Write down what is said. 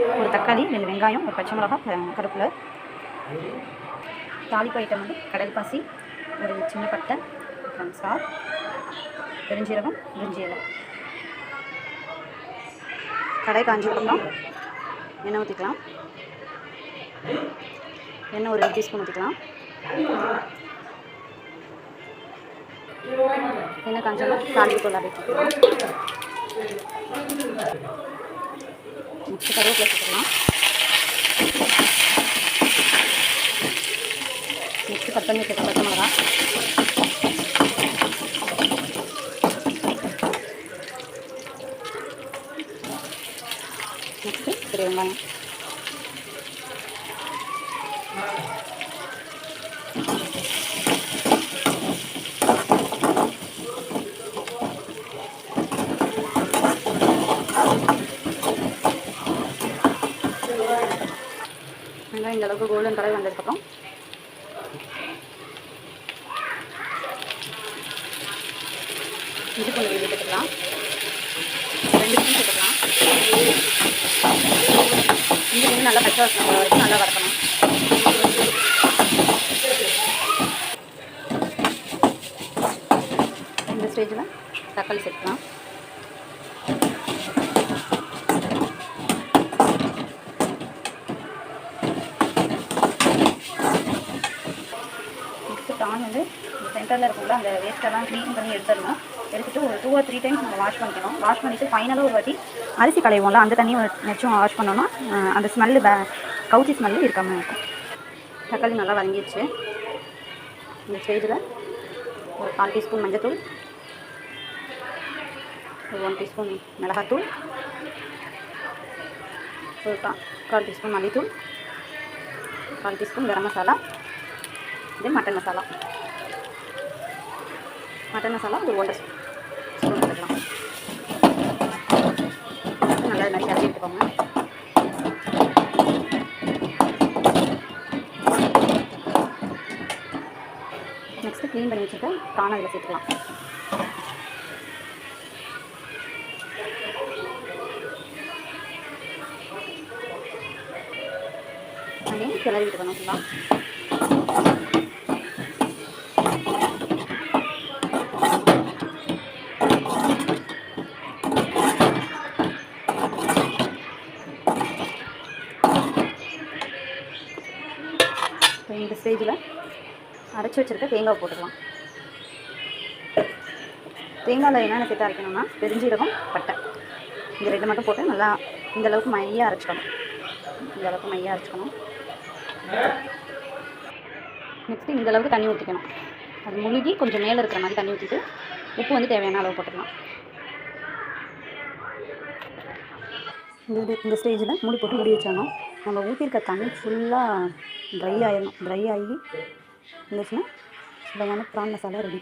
ஒரு தக்காளி, 2 வெங்காயம், ஒரு பச்சை மிளகாய், கருவேப்பிலை. தாளிப்பு ஐட்டம் வந்து கடல் பாசி, ஒரு சின்ன பட்டை, அப்புறம் ஸ்டார், பெருஞ்சீரகம், பிரிஞ்சி இலை. கடை காஞ்சதுக்கப்புறம் எண்ணெய் ஊற்றிக்கலாம். எண்ணெய் ஒரு 2 டீஸ்பூன் ஊற்றிக்கலாம். எண்ணெய் காஞ்சோம்னா தாளிப்பு தூள் அப்படியே ஊற்றிக்கலாம். நெக்ஸ்ட்டு கருவேப்பிலை சேர்த்துக்கலாம். நெக்ஸ்ட்டு கட் பண்ணி வச்சுருக்க பச்சை மிளகா, நெக்ஸ்ட்டு பெரிய வெங்காயம், வெங்காயம் இந்த அளவுக்கு கோல்டன் கலர் வந்ததுக்கப்புறம் இஞ்சி பூண்டு விழுது சேர்த்துக்கலாம். 2 ஸ்பூன் சேர்த்துக்கலாம். இஞ்சி பூண்டு நல்லா பச்சை வாசனை போகிற வரைக்கும் நல்லா வதக்கணும். இந்த ஸ்டேஜில் தக்காளி சேர்த்துக்கலாம். ப்ரான் வந்து சென்டரில் இருக்குள்ள அந்த வேஸ்ட்டெல்லாம் க்ளீன் பண்ணி எடுத்துடணும். எடுத்துகிட்டு ஒரு 2 or 3 டைம்ஸ் நம்ம வாஷ் பண்ணிக்கணும். வாஷ் பண்ணிவிட்டு ஃபைனலாக ஒரு வாட்டி அரிசி களைவோம்ல, அந்த தண்ணியை வச்சும் வாஷ் பண்ணோன்னா அந்த ஸ்மெல்லு கவுச்சி ஸ்மெல்லு இருக்காமல் இருக்கும். தக்காளி நல்லா வதங்கிடுச்சு. இந்த ஸ்டேஜில் ஒரு 1/4 டீஸ்பூன் மஞ்சத்தூள், ஒரு 1 டீஸ்பூன் மிளகாத்தூள், ஒரு 1/4 டீஸ்பூன் மல்லித்தூள், 1/4 டீஸ்பூன் கரம் மசாலா, இது மட்டன் மசாலா. மட்டன் மசாலா ஒரு 1 ஸ்பூன் எடுத்துக்கலாம். நல்லா நிறைய அரிசி எடுத்துக்கோங்க. நெக்ஸ்ட்டு க்ளீன் பண்ணி வச்சுட்டு ப்ரான் அதில் சேர்த்துக்கலாம். அதையும் கிளறி விட்டுக்கணும் ஃபுல்லாக. இந்த ஸ்டேஜில் அரைச்சி வச்சுருக்க தேங்காய் போட்டுக்கலாம். தேங்காயில் என்னென்ன சேர்த்து அரைக்கணும்னா பெருஞ்சீரகம், பட்டை, இந்த 2 மட்டும் போட்டு நல்லா இந்தளவுக்கு மையாக அரைச்சிக்கணும். இந்தளவுக்கு மையாக அரைச்சிக்கணும். நெக்ஸ்ட்டு இந்தளவுக்கு தண்ணி ஊற்றிக்கணும். அது முழுகி கொஞ்சம் மேலே இருக்கிற மாதிரி தண்ணி ஊற்றிட்டு உப்பு வந்து தேவையான அளவு போட்டுக்கலாம். இந்த ஸ்டேஜில் மூடி போட்டு மூடி வச்சாலும் நம்ம ஊற்றிருக்க தண்ணி ஃபுல்லாக ட்ரை ஆகிடணும். ட்ரை ஆகி இருந்துச்சுன்னா சுவையான ப்ரான் மசாலா ரெடி.